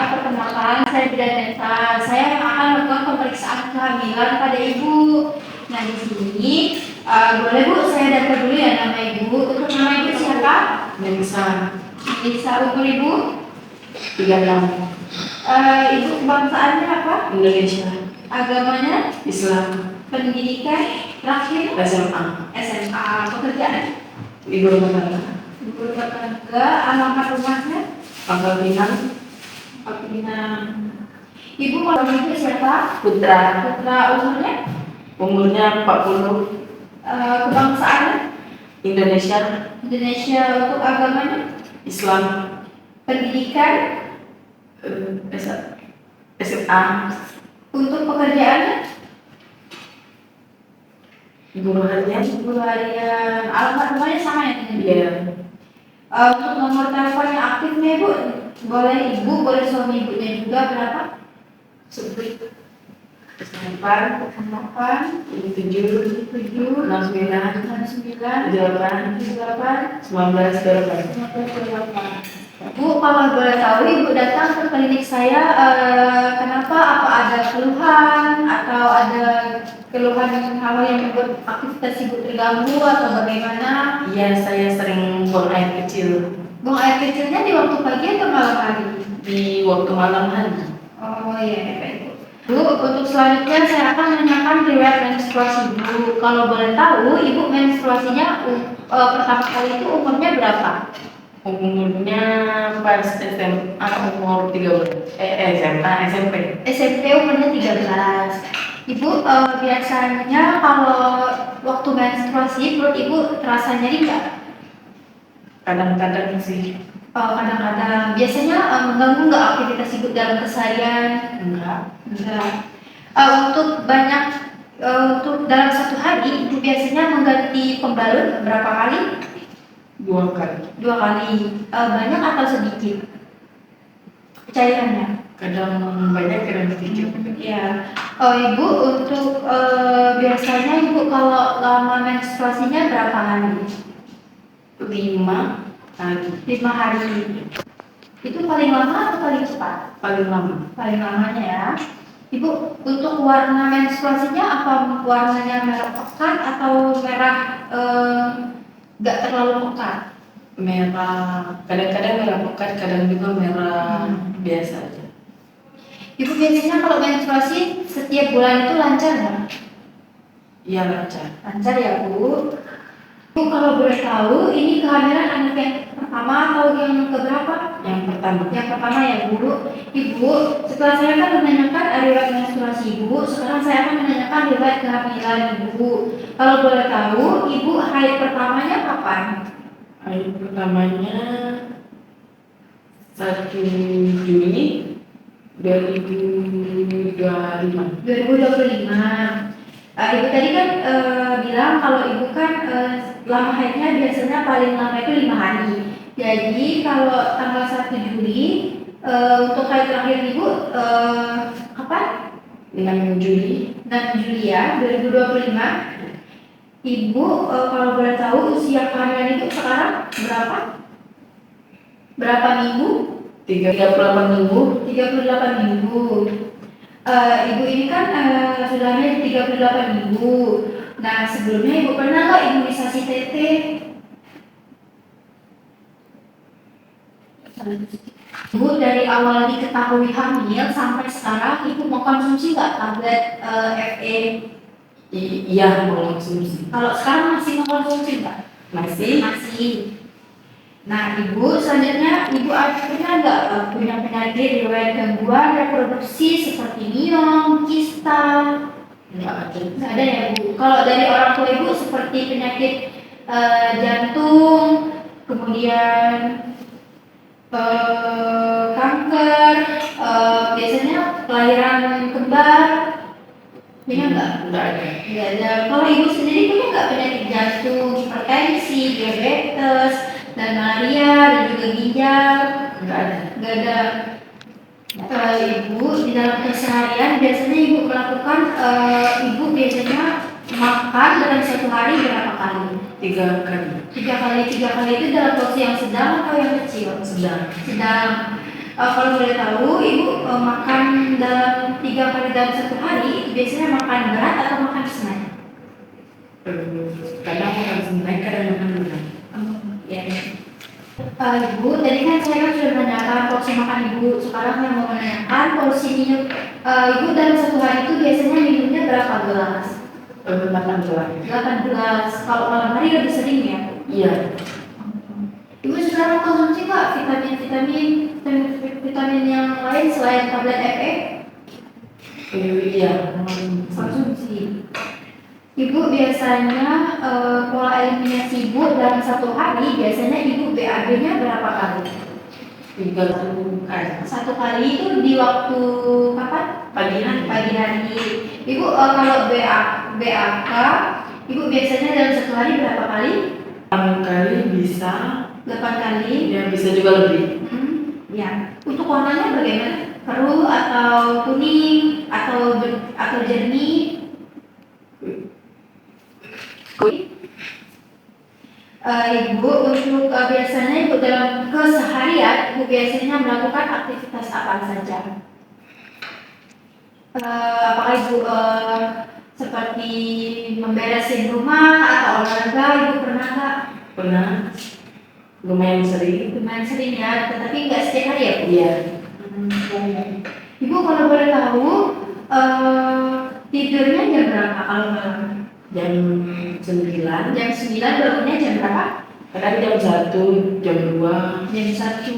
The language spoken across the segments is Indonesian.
perkenalkan, saya Bidaneta. Saya yang akan melakukan pemeriksaan kehamilan pada ibu. Nah, di sini boleh Bu, saya daftar dulu ya nama ibu. Untuk nama ibu siapa? Melisa. Melisa. Umur ibu? 36. Ibu kebangsaannya apa? Indonesia. Agamanya? Islam. Pendidikan? Terakhir? SMA. SMA. Pekerjaan? Ibu rumah tangga. Ibu rumah tangga. Alamat rumahnya? Pangkal Pinang. Pinang. Ibu kalau ibu siapa? Putra. Putra. Umurnya? Umurnya 40. Kebangsaannya? Indonesia. Indonesia. Untuk agamanya? Islam. Pendidikan? SMA. Untuk pekerjaannya? Guru harian. Guru harian. Alamat rumahnya sama ya? Iya. Untuk nomor telepon yang aktif nih Bu, boleh ibu, boleh suami ibunya juga berapa? Sebut. 8. 8, 7. 7, 69. 9, 8. 8, 19. 18. Bu, kalau boleh tahu ibu datang ke klinik saya, kenapa? Apa ada keluhan atau ada keluhan hal yang membuat aktivitas ibu terganggu atau bagaimana? Iya, saya sering buang air kecil. Buang air kecilnya di waktu pagi atau malam hari? Di waktu malam hari. Oh iya, baik Bu. Bu, untuk selanjutnya saya akan menanyakan riwayat menstruasi ibu. Kalau boleh tahu, ibu menstruasinya pertama kali itu umurnya berapa? Umurnya pas SMA umur 3 bulan. SMA, SMP. SMP umurnya 13. Ibu biasanya kalau waktu menstruasi perut ibu terasa nyeri nggak? Kadang-kadang sih. Kadang-kadang. Biasanya mengganggu nggak aktivitas ibu dalam keseharian? Enggak. Untuk dalam satu hari ibu biasanya mengganti pembalut berapa kali? 2 kali. 2 kali. Banyak atau sedikit cairannya? Kadang banyak, kadang sedikit. Ya. Ibu untuk biasanya ibu kalau lama menstruasinya berapa hari? 5 hari. 5 hari. Itu paling lama atau paling cepat? Paling lama. Paling lamanya ya. Ibu untuk warna menstruasinya apa warnanya merah pekat atau merah nggak terlalu pekat? Merah. Kadang-kadang merah pekat, kadang juga merah biasa aja. Ibu biasanya kalau menstruasi setiap bulan itu lancar nggak? Iya, lancar. Lancar ya Bu. Bu kalau boleh tahu ini kehamilan anak yang pertama atau yang keberapa? Yang pertama. Yang pertama ya Bu. Ibu, setelah saya kan menanyakan riwayat menstruasi Ibu, sekarang saya akan menanyakan riwayat kehamilan Ibu. Kalau boleh tahu, Ibu haid pertamanya kapan? Haid pertamanya 1 Juni 2025. 2025. Ibu tadi kan bilang kalau Ibu kan lama haidnya biasanya paling lama itu 5 hari. Jadi kalau tanggal 1 Juli untuk haid terakhir Ibu kapan? 6 Juli. 6 Juli ya, 2025. Ibu kalau boleh tahu usia kehamilan Ibu sekarang berapa? Berapa minggu? 38 minggu. 38 minggu. Ibu ini kan sudah hamil 38 minggu. Nah, sebelumnya Ibu pernah nggak imunisasi TT? Ibu dari awal diketahui hamil sampai sekarang Ibu mau konsumsi nggak tablet FE? Iya, mau konsumsi. Kalau sekarang masih mau konsumsi nggak? Masih. Nah, Ibu selanjutnya Ibu pernah nggak punya penyakit riwayat gangguan reproduksi seperti miom, kista? Nggak ada ya Bu. Kalau dari orang tua Ibu seperti penyakit jantung, kemudian kanker, biasanya kelahiran kembar, punya nggak? Nggak ada. Nggak ada. Kalau Ibu sendiri punya nggak penyakit jantung, hipertensi, diabetes, dan malaria, dan juga ginjal? Nggak ada. Nggak ada. Ibu di dalam keseharian biasanya Ibu melakukan Ibu biasanya makan dalam satu hari berapa kali? 3 kali. 3 kali. 3 kali itu dalam porsi yang sedang atau yang kecil? Sedang. Kalau boleh tahu, ibu makan dalam 3 kali dalam satu hari, itu biasanya makan berat atau makan snack? Kadang makan snack, kadang makan berat. Ya. Ibu, tadi kan saya kan sudah menanyakan porsi makan ibu. Sekarang saya mau menanyakan porsi minum ibu dalam satu hari itu biasanya minumnya berapa gelas? 8 gelas. 8 gelas. Kalau malam hari lebih sering ya? Iya. Ibu sekarang konsumsi nggak vitamin yang lain selain tablet FE? Iya. Konsumsi. Ibu biasanya pola eliminasi ibu dalam satu hari biasanya ibu BAB-nya berapa kali? 30 kali. Satu kali itu di waktu kapan? Pagi hari. Pagi hari. Ibu kalau BAK, ibu biasanya dalam satu hari berapa kali? 8 kali bisa. 8 kali. Ya bisa juga lebih. Ya. Untuk warnanya bagaimana? Keruh atau kuning atau jernih? Ibu untuk biasanya ibu dalam keseharian ibu biasanya melakukan aktivitas apa saja? Apakah ibu seperti memberesin rumah atau olahraga ibu pernah nggak? Pernah. Lumayan sering. Lumayan sering ya, tetapi nggak setiap hari ya bu? Iya. Ibu kalau boleh tahu tidurnya jam berapa kalau malam? Jam 9. Jam 9, bangunnya jam berapa? Kadang jam 1, jam 2. Jam 1.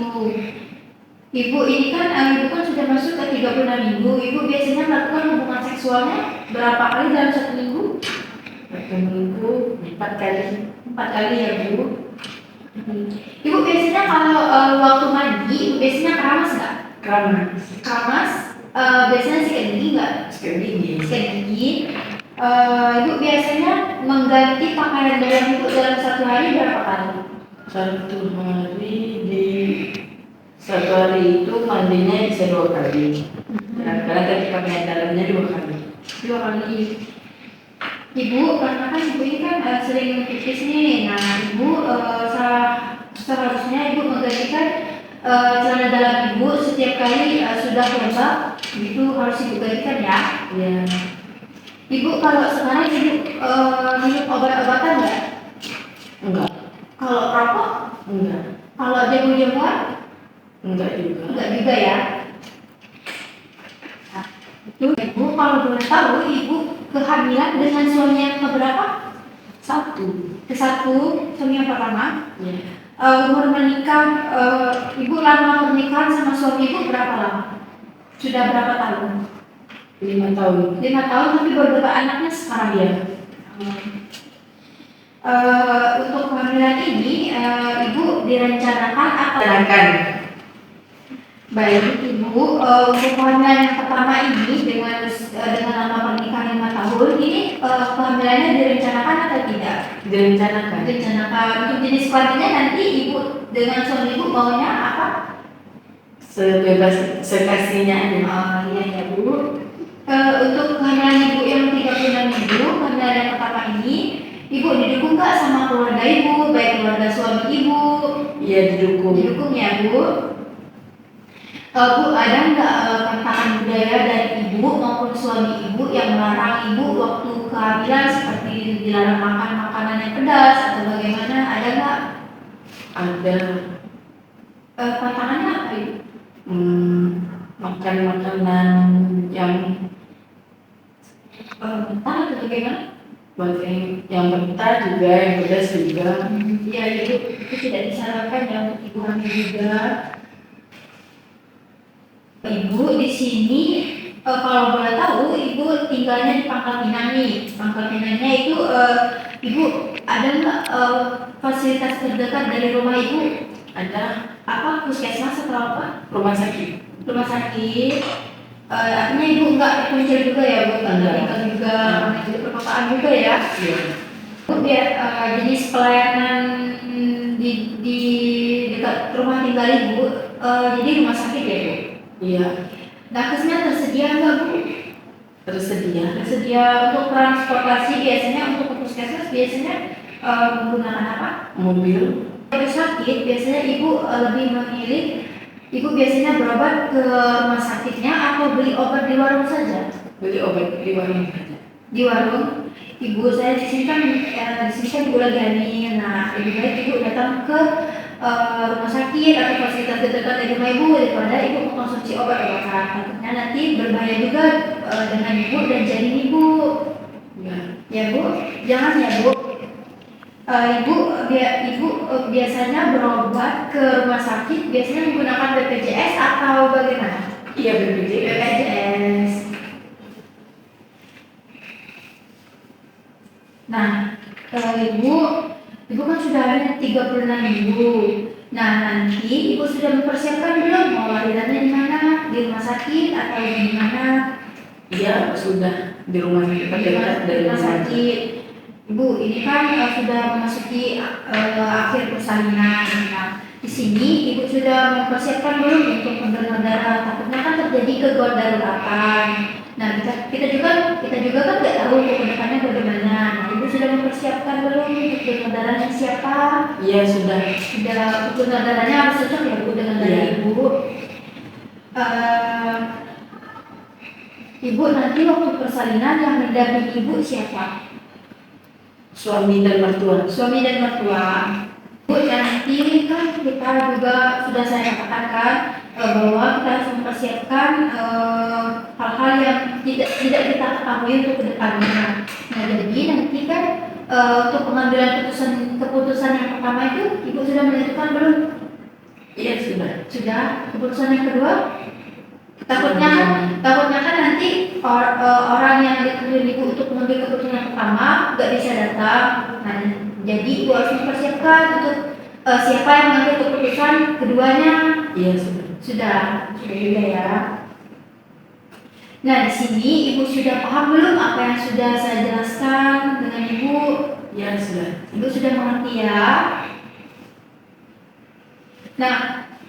Ibu ini kan ibu kan sudah masuk ke 36 minggu. Ibu biasanya melakukan hubungan seksualnya berapa kali dalam satu minggu? Satu minggu 4 kali. 4 kali ya bu. Ibu biasanya kalau waktu mandi, ibu biasanya keramas nggak? Keramas. Keramas. Biasanya sikat gigi nggak? Sikat gigi. Sikat gigi. Ibu biasanya mengganti pakaian dalam ibu dalam satu hari berapa kali? Satu hari itu mandinya bisa 2 kali. Kadang-kadang ganti pakaian dalamnya 2 kali. 2 kali. Ibu, karena kan ibu ini kan sering pipis nih. Nah, ibu seharusnya ibu menggantikan celana dalam ibu setiap kali sudah lembab, itu harus ibu gantikan ya. Iya. Ibu kalau sekarang ibu minum obat-obatan nggak? Enggak. Kalau rokok? Enggak. Kalau jamu-jamuan? Enggak juga. Enggak juga ya. Nah, itu ibu kalau boleh tahu ibu kehamilan dengan suami yang keberapa? 1. Ke-1, suami yang pertama. Iya. Umur menikah, ibu lama pernikahan sama suami ibu berapa lama? Sudah berapa tahun? 5 tahun. 5 tahun, tapi baru berapa anaknya sekarang ya? Untuk kehamilan ini, ibu direncanakan atau? Baik ibu, untuk kehamilan yang pertama ini dengan lama pernikahan 5 tahun, ini kehamilannya direncanakan atau tidak? Direncanakan. Direncanakan. Untuk jenis kelaminnya nanti ibu dengan suami ibu maunya apa? Sebebas sekasihnya aja. Iya ya bu. Untuk kehamilan ibu yang 36 minggu, kehamilan yang pertama ini, ibu didukung nggak sama keluarga ibu, baik keluarga suami ibu? Iya, didukung. Didukung ya bu. Bu, ada nggak pantangan budaya dari ibu maupun suami ibu yang melarang ibu waktu kehamilan seperti dilarang makan makanan yang pedas atau bagaimana? Ada nggak? Ada. Pantangannya apa ibu? Makan makanan yang Mentah atau bagaimana? yang mentah juga, yang pedas juga. Ya ibu, itu tidak disarankan ya untuk ibu hamil juga. Ibu di sini kalau boleh tahu ibu tinggalnya di Pangkal Pinang nih. Pangkal Pinangnya itu ibu ada nggak fasilitas terdekat dari rumah ibu? Ada. Apa puskesmas atau apa? Rumah sakit. Rumah sakit. Artinya ibu nggak terpencil juga ya bu, nggak tinggal juga, di perkotaan juga ya. Iya. Bu ya jenis pelayanan di dekat rumah tinggal ibu, jadi rumah sakit ya bu. Iya. Nakesnya tersedia nggak bu? Tersedia. Tersedia untuk transportasi biasanya untuk ke puskesmas biasanya menggunakan apa? Mobil. Kalau sakit biasanya ibu lebih memilih Ibu biasanya berobat ke rumah sakitnya atau beli obat di warung saja? Beli obat di warung saja. Di warung. Ibu saya di sini kan ibu lagi hamil. Nah, lebih baik ibu datang ke rumah sakit atau fasilitas terdekat dari rumah ibu daripada ibu mengkonsumsi obat-obatan. Takutnya nanti berbahaya juga dengan ibu dan janin ibu. Ya. Ya Bu, jangan ya Bu. Ibu biasanya berobat ke rumah sakit biasanya menggunakan BPJS atau bagaimana? Iya, BPJS. BPJS. Nah, ibu kan sudah ada 36 minggu. Nah, nanti ibu sudah mempersiapkan belum mau lahirannya di mana? Di rumah sakit atau di mana? Iya, sudah di rumah sakit terdekat dari Rumah rumah. sakit. Ibu, ini kan sudah memasuki akhir persalinan. Nah, di sini ibu sudah mempersiapkan belum untuk pendonor darah? Takutnya kan terjadi kegawat daruratan. Nah, kita juga kan nggak tahu untuk kedepannya bagaimana. Nah, ibu sudah mempersiapkan belum untuk donor darahnya siapa? Iya, sudah. Sudah, untuk donor darahnya harus cocok ya Bu dengan darah Iya. ibu. Ibu nanti waktu persalinan yang mendampingi ibu siapa? Suami dan mertua. Suami dan mertua. Bu, nanti kan kita juga sudah saya katakan bahwa kita harus mempersiapkan hal-hal yang tidak kita ketahui untuk kedepannya. Nah, jadi nanti kan untuk pengambilan keputusan yang pertama itu ibu sudah menentukan belum? Iya, sudah. Sudah. Keputusan yang kedua? Takutnya kan nanti orang yang dituju ibu untuk mengambil keputusan yang pertama nggak bisa datang. Nah, jadi ibu harus mempersiapkan untuk siapa yang mengambil keputusan keduanya. Iya, sudah. Sudah juga ya. Nah, di sini ibu sudah paham belum apa yang sudah saya jelaskan dengan ibu? Iya, sudah. Ibu sudah mengerti ya. Nah,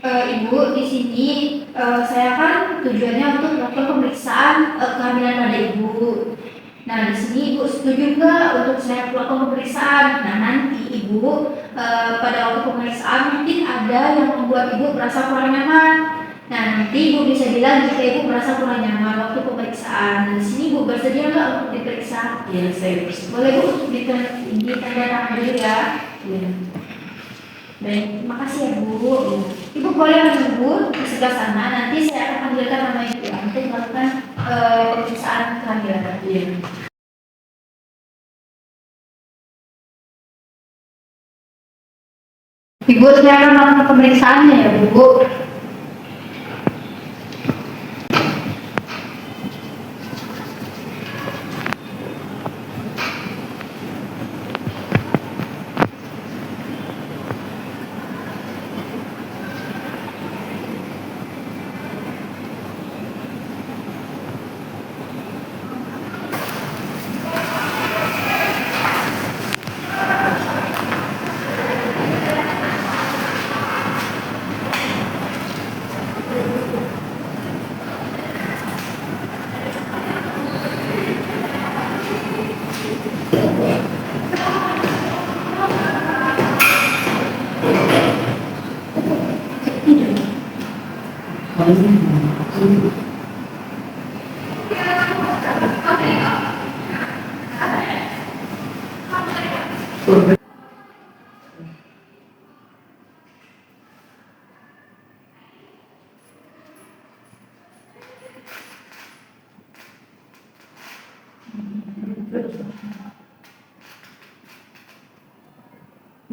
Ibu di sini saya kan tujuannya untuk melakukan pemeriksaan kehamilan pada Ibu. Nah, di sini Ibu setuju nggak untuk saya melakukan pemeriksaan? Nah, nanti Ibu pada waktu pemeriksaan mungkin ada yang membuat Ibu merasa kurang nyaman. Nah, nanti Ibu bisa bilang jika Ibu merasa kurang nyaman waktu pemeriksaan. Nah, di sini Ibu bersedia nggak untuk diperiksa? Iya, saya bersedia. Boleh Bu ditanda tangan dulu ya. Iya. Baik, terima kasih ya Bu. Ibu boleh menunggu di sebelah sana. Nanti saya akan panggilkan nama Ibu ya, untuk melakukan pemeriksaan kehamilan. Iya. Ibu saya akan melakukan pemeriksaannya ya Bu.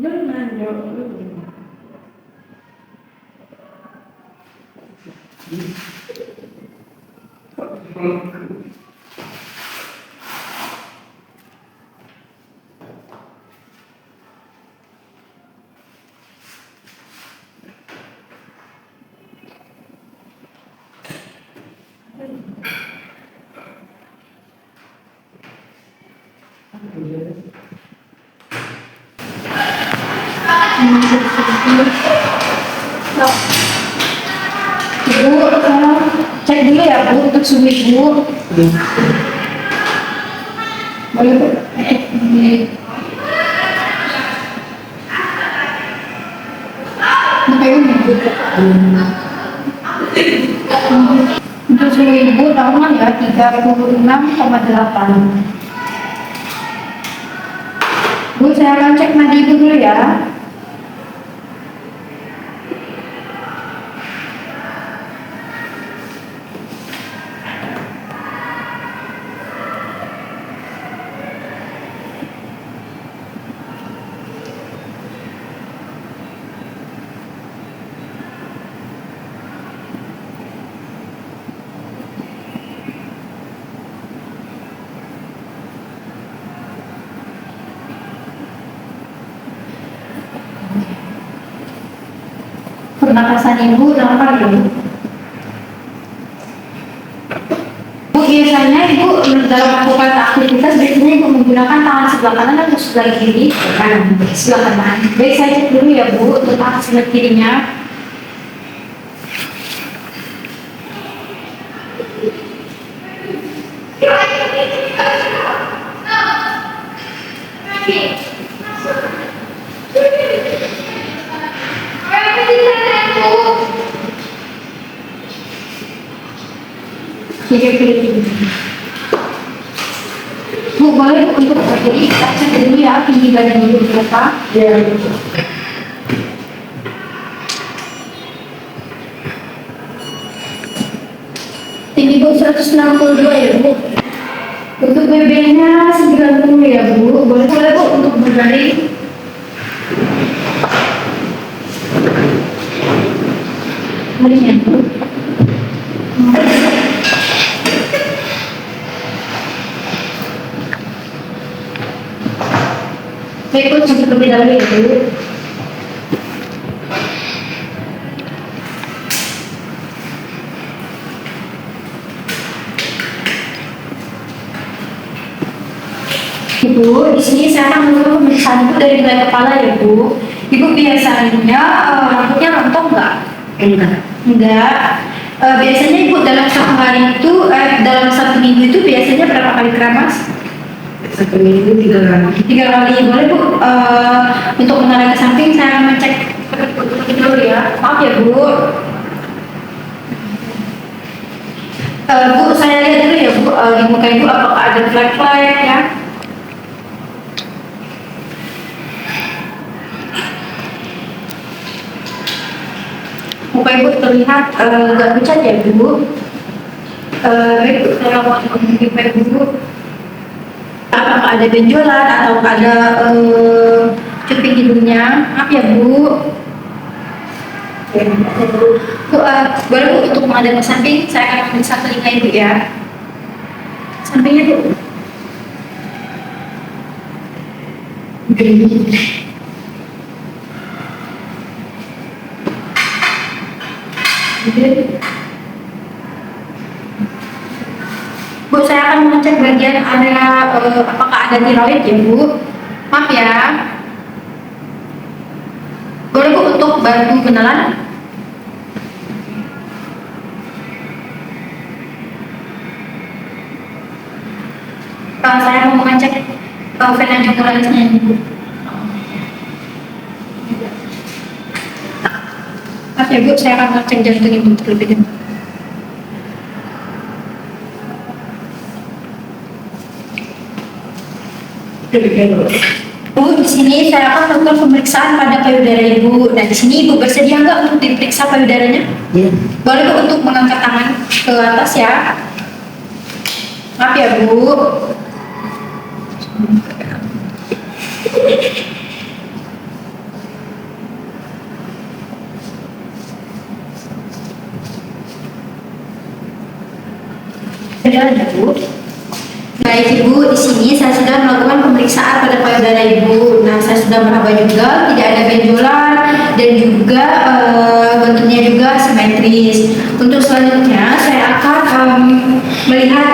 Jangan jauh. Ibu, cek dulu ya Bu untuk suhu Ibu. Boleh Bu? Ngapain Bu? Untuk suhu ibu normal ya 36,8. Bu, saya akan cek nadi ibu dulu ya. Pernapasan ibu normal ya bu. Bu, biasanya ibu dalam melakukan aktivitas biasanya ibu menggunakan tangan sebelah kanan atau sebelah kiri? Kanan. Sebelah kanan. Baik, saya cek dulu ya bu untuk tangan sebelah kirinya. Bu, boleh untuk berdiri, kita cek dulu ya tinggi badan ibu berapa? Ya. Tinggi ibu 162 ya bu. Untuk BB-nya 90 ya bu. Boleh bu untuk berbaring. Baringnya bu. Baik bu, cukup lebih dahulu ya bu. Ibu, di sini saya akan melakukan pemeriksaan ibu dari mulai kepala ya bu. Ibu biasanya rambutnya rontok nggak? Enggak. Biasanya ibu dalam satu hari itu, dalam satu minggu itu biasanya berapa kali keramas? Satu minggu 3 kali. 3 kali. Boleh bu, untuk mengarah ke samping saya akan ngecek dulu ya. Maaf ya bu. Bu, saya lihat dulu ya bu, di muka ibu apakah ada flek-flek ya? Muka ibu terlihat nggak pucat ya bu. Baik bu, saya mau muka ibu. Apakah ada benjolan atau ada cuping hidungnya? Maaf ya bu. Bu, boleh bu untuk menghadap ke samping, saya akan memeriksa telinga ibu ya. Sampingnya bu. Bu, saya akan mengecek bagian area apakah ada tiroid ya bu. Maaf ya. Boleh bu untuk bantu kenalan? Saya mau mengecek vena juguralisnya bu. Maaf ya bu, saya akan mengecek jantung ibu terlebih dahulu. Bu, di sini saya akan melakukan pemeriksaan pada payudara ibu. Nah, di sini ibu bersedia nggak untuk diperiksa payudaranya? Iya. Boleh bu untuk mengangkat tangan ke atas ya. Maaf ya bu. Sudah ada bu. Baik ibu, di sini saya sudah melakukan pemeriksaan pada payudara ibu. Nah, saya sudah meraba juga, tidak ada benjolan dan juga bentuknya juga simetris. Untuk selanjutnya saya akan melihat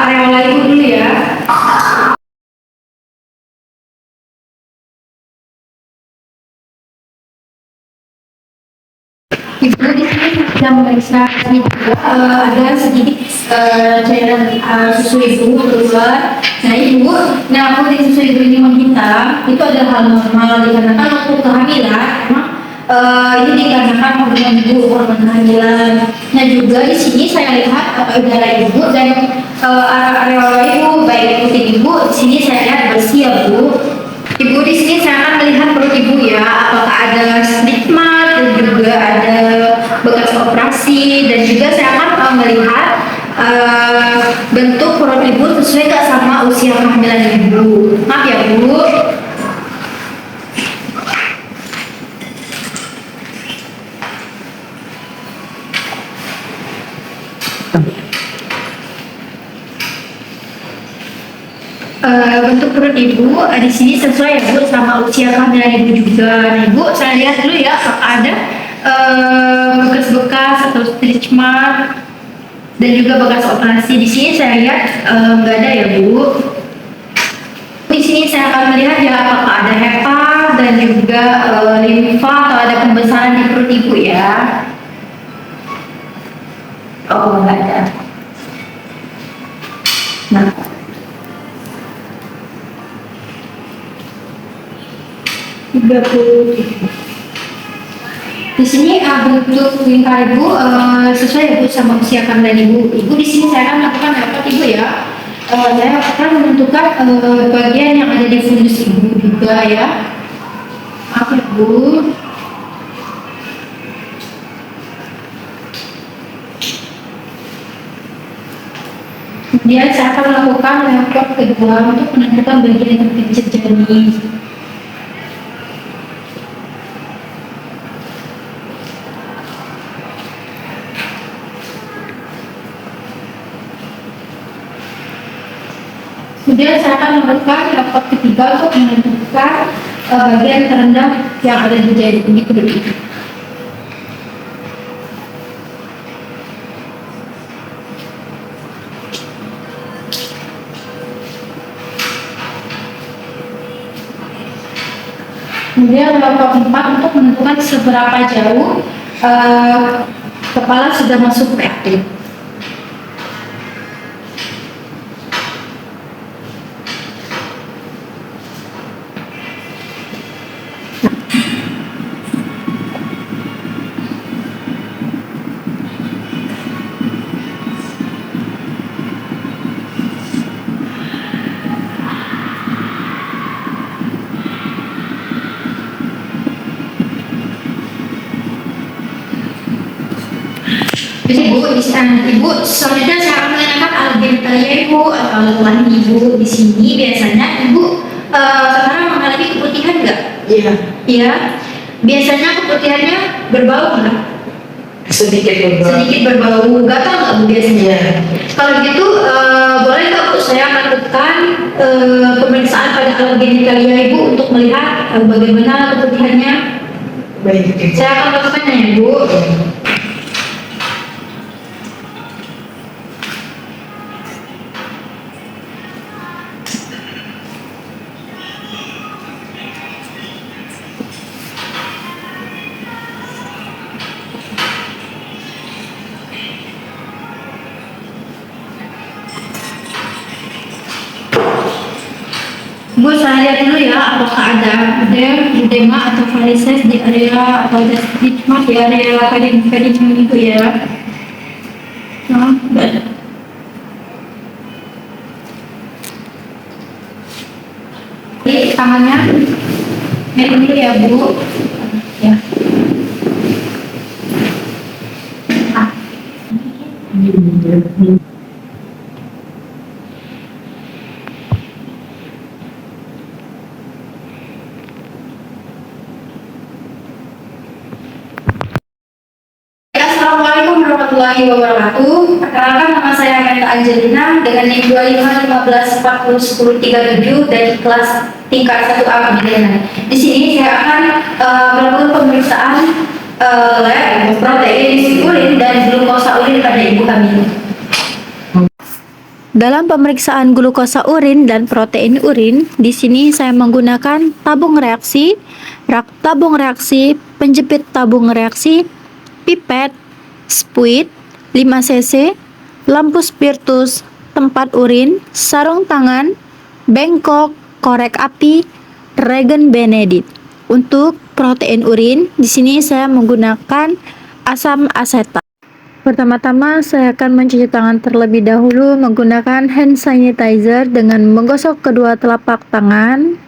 areola ibu dulu ya. Ibu di sini sudah memeriksa ini juga ada sedikit cairan susu ibu keluar. Nah ibu, nah kalau susu ibu ini menghitam itu adalah hal normal dikarenakan waktu kehamilan memang Ini dikarenakan hubungan ibu hormon kehamilan. Nah juga di sini saya lihat udara ibu dan area ibu, baik putih ibu, di sini saya lihat bersih ya Bu. Ibu di sini saya akan melihat perut ibu ya, apakah ada stigma dan juga ada bekas operasi, dan juga saya akan melihat bentuk perut ibu sesuai nggak sama usia kehamilan ibu. Maaf ya Bu. Bentuk perut ibu di sini sesuai ya Bu sama usia kehamilan ibu juga. Nah, Ibu saya lihat dulu ya apakah ada bekas-bekas atau stretch mark dan juga bekas operasi. Di sini saya lihat nggak ada ya Bu. Di sini saya akan melihat ya apakah ada HEPA dan juga limfa atau ada pembesaran di perut ibu ya. Oh nggak ada. Nah. Di sini bentuk lingkar ibu sesuai ibu sama usia kehamilan ibu. Ibu di sini saya akan melakukan rapat ibu ya. Saya akan menentukan bagian yang ada di fundus ibu juga ya. Maaf ya Bu. Kemudian saya akan melakukan rapat kedua untuk menentukan bagian yang terkecil janin. Kemudian saya akan melakukan rapat ketiga untuk menentukan bagian terendah yang ada di jari ini kedua. Kemudian rapat keempat untuk menentukan seberapa jauh kepala sudah masuk reaktif. Ibu, selanjutnya saya akan menanyakan alat genitalia ibu atau alat kelamin ibu. Di sini biasanya ibu sekarang mengalami keputihan nggak? Iya. Iya. Biasanya keputihannya berbau nggak? Sedikit berbau. Sedikit berbau. Gatal nggak Bu biasanya? Iya. Kalau gitu boleh nggak Bu saya lakukan pemeriksaan pada alat genitalia ibu untuk melihat bagaimana keputihannya? Baik. Saya akan lakukannya ya Bu. Bu, saya lihat dulu ya apakah ada edema atau varises di area atau ada stigma di area paling itu ya. Nah, nggak ada. Jadi tangannya ini dulu ya Bu. Ya. Assalamualaikum warahmatullahi wabarakatuh. Perkenalkan nama saya Meta Angelina dengan NIM 2515401037 dari kelas tingkat 1A kebidanan. Di sini saya akan melakukan pemeriksaan lab protein urin dan glukosa urin pada ibu hamil. Dalam pemeriksaan glukosa urin dan protein urin, di sini saya menggunakan tabung reaksi, rak tabung reaksi, penjepit tabung reaksi, pipet, spuit, 5 cc, lampu spiritus, tempat urin, sarung tangan, bengkok, korek api, regen Benedict. Untuk protein urin, di sini saya menggunakan asam asetat. Pertama-tama saya akan mencuci tangan terlebih dahulu menggunakan hand sanitizer dengan menggosok kedua telapak tangan,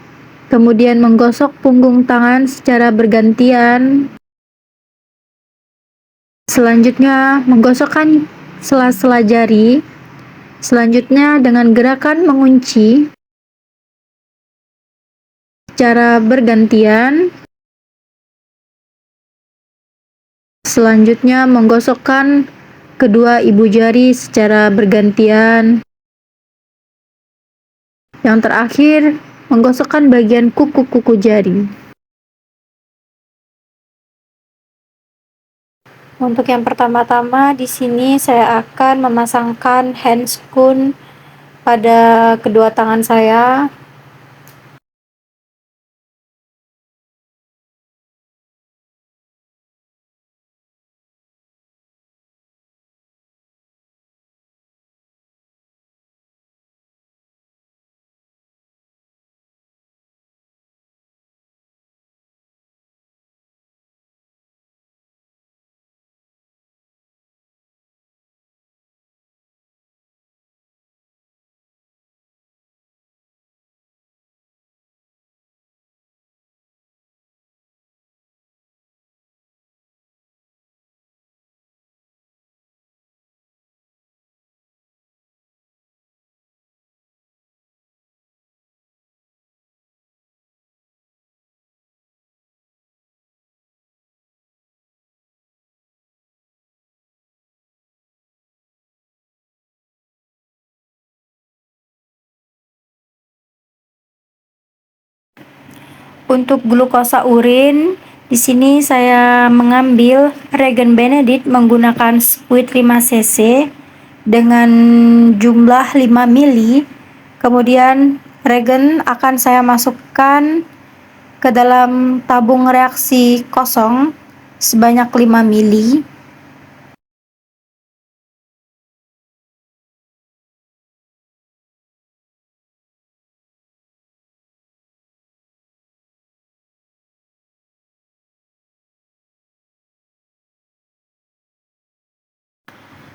kemudian menggosok punggung tangan secara bergantian. Selanjutnya menggosokkan sela-sela jari. Selanjutnya dengan gerakan mengunci secara bergantian. Selanjutnya menggosokkan kedua ibu jari secara bergantian. Yang terakhir, menggosokkan bagian kuku-kuku jari. Untuk yang pertama-tama di sini saya akan memasangkan handscoon pada kedua tangan saya. Untuk glukosa urin, di sini saya mengambil Regen Benedict menggunakan squid 5 cc dengan jumlah 5 mili. Kemudian regen akan saya masukkan ke dalam tabung reaksi kosong sebanyak 5 mili.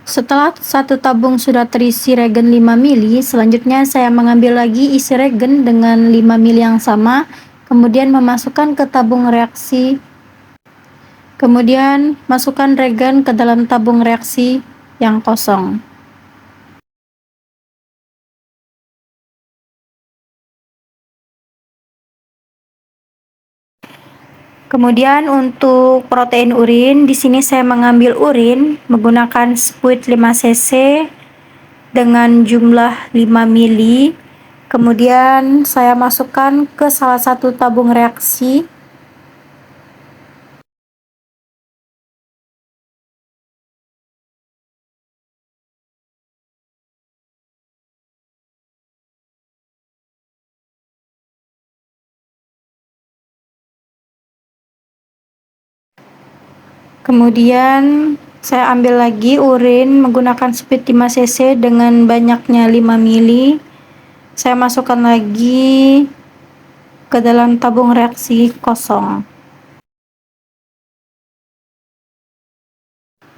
Setelah satu tabung sudah terisi regen 5 mili, selanjutnya saya mengambil lagi isi regen dengan 5 mili yang sama, kemudian memasukkan ke tabung reaksi. Kemudian masukkan regen ke dalam tabung reaksi yang kosong. Kemudian untuk protein urin, di sini saya mengambil urin menggunakan squid 5 cc dengan jumlah 5 mili. Kemudian saya masukkan ke salah satu tabung reaksi. Kemudian saya ambil lagi urin menggunakan squid 5 cc dengan banyaknya 5 mili. Saya masukkan lagi ke dalam tabung reaksi kosong.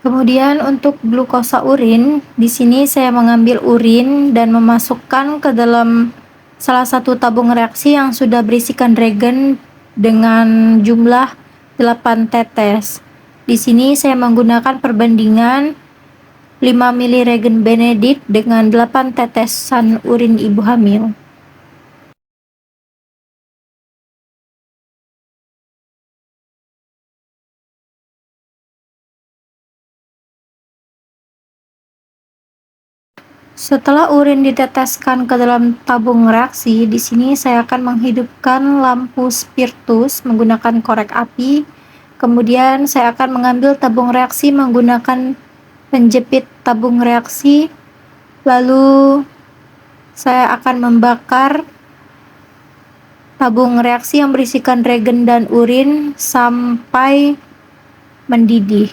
Kemudian untuk glukosa urin, di sini saya mengambil urin dan memasukkan ke dalam salah satu tabung reaksi yang sudah berisikan regen dengan jumlah 8 tetes. Di sini saya menggunakan perbandingan 5 mili regen Benedict dengan 8 tetesan urin ibu hamil. Setelah urin diteteskan ke dalam tabung reaksi, di sini saya akan menghidupkan lampu spiritus menggunakan korek api. Kemudian saya akan mengambil tabung reaksi menggunakan penjepit tabung reaksi. Lalu saya akan membakar tabung reaksi yang berisikan regen dan urin sampai mendidih.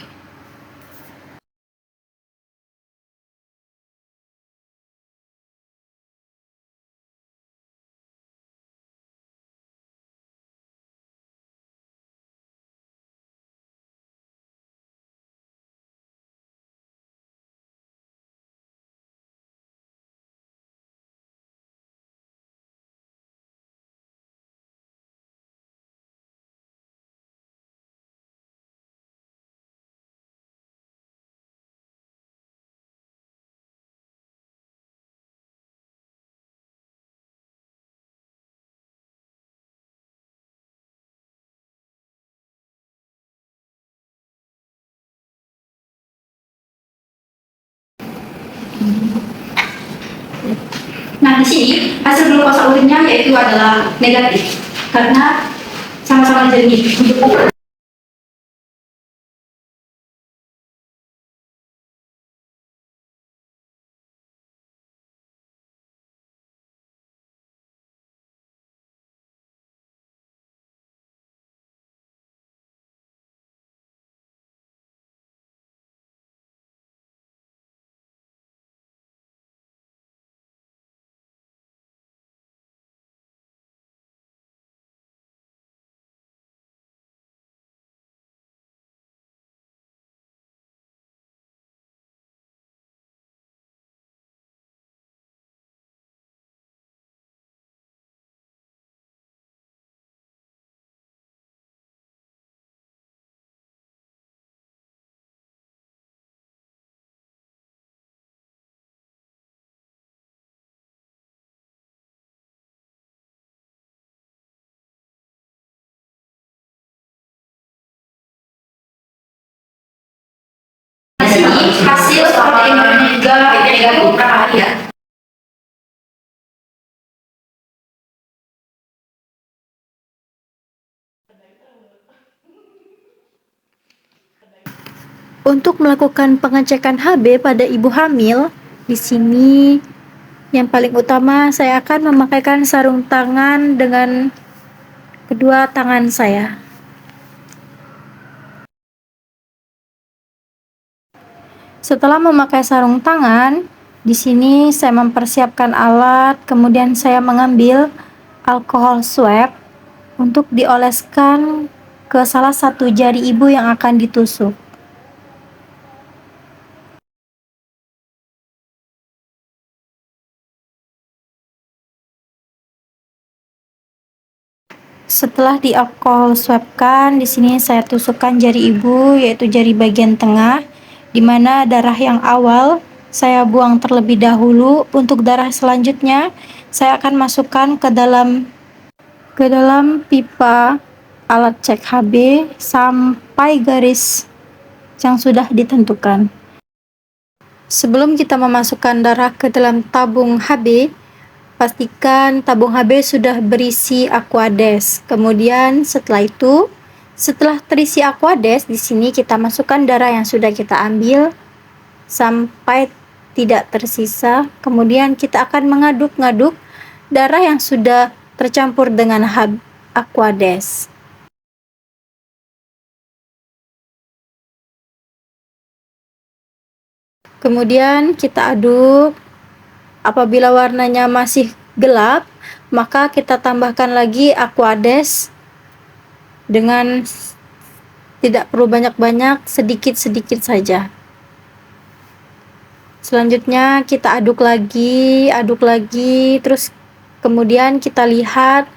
Nah, di sini hasil glukosa urinnya yaitu adalah negatif karena sama-sama jernih. Di sini hasil protein urinnya juga negatif ya. Untuk melakukan pengecekan HB pada ibu hamil, di sini yang paling utama saya akan memakaikan sarung tangan dengan kedua tangan saya. Setelah memakai sarung tangan, di sini saya mempersiapkan alat, kemudian saya mengambil alkohol swab untuk dioleskan ke salah satu jari ibu yang akan ditusuk. Setelah di alkohol swabkan, di sini saya tusukkan jari ibu, yaitu jari bagian tengah, di mana darah yang awal saya buang terlebih dahulu. Untuk darah selanjutnya, saya akan masukkan ke dalam pipa alat cek HB sampai garis yang sudah ditentukan. Sebelum kita memasukkan darah ke dalam tabung HB, pastikan tabung HB sudah berisi Aquades. Kemudian setelah terisi Aquades, di sini kita masukkan darah yang sudah kita ambil sampai tidak tersisa. Kemudian kita akan mengaduk-ngaduk darah yang sudah tercampur dengan Aquades. Kemudian kita aduk. Apabila warnanya masih gelap, maka kita tambahkan lagi Aquades dengan tidak perlu banyak-banyak, sedikit-sedikit saja. Selanjutnya kita aduk lagi, terus kemudian kita lihat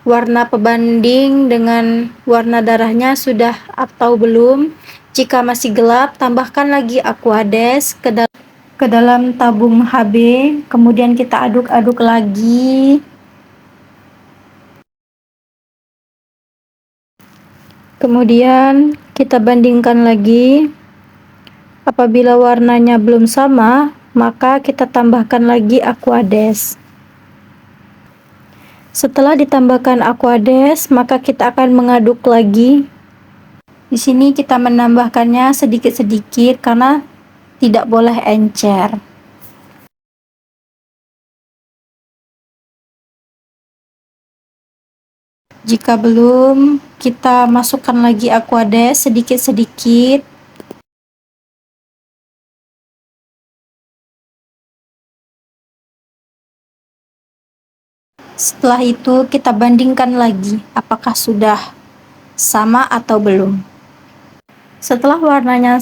warna pembanding dengan warna darahnya sudah atau belum. Jika masih gelap, tambahkan lagi Aquades ke dalam tabung HB, kemudian kita aduk-aduk lagi. Kemudian kita bandingkan lagi. Apabila warnanya belum sama, maka kita tambahkan lagi Aquades. Setelah ditambahkan Aquades, maka kita akan mengaduk lagi. Di sini kita menambahkannya sedikit-sedikit karena tidak boleh encer. Jika belum, kita masukkan lagi Aquades sedikit-sedikit. Setelah itu kita bandingkan lagi apakah sudah sama atau belum. Setelah warnanya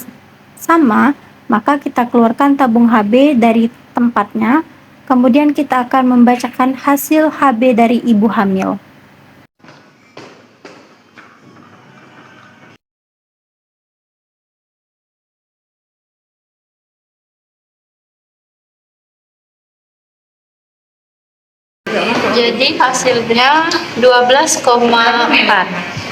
sama, maka kita keluarkan tabung HB dari tempatnya. Kemudian kita akan membacakan hasil HB dari ibu hamil. Jadi hasilnya 12,4.